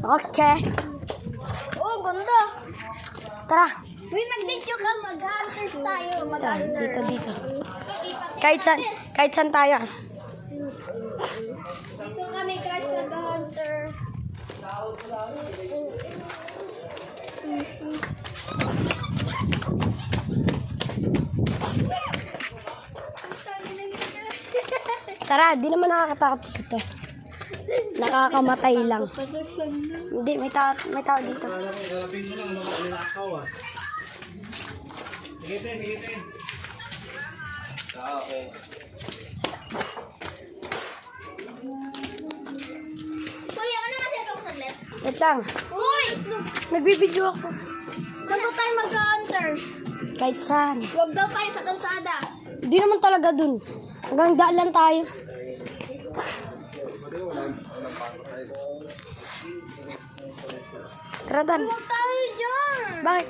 Okay. Oh, ganda. Tara. Uy, mag-video ka. Mag-hunters tayo. Mag-hunter. Dito. Kahit saan tayo. Dito kami guys, mag-hunter. Tara, di naman nakakatakot dito. Nakakamatay lang. Hindi, may tao dito. Lalapin mo lang, malinakaw ah. Higitin. Okay. Kuya, ano nga siya itong saglit? Wait lang. Uy! Nagbibideo ako. Saan ba tayo mag-hunter? Kahit saan. Huwag daw tayo sa kalsada. Hindi naman talaga dun. Hanggang daan lang tayo. Tara, Dan. Huwag tayo dyan. Bakit?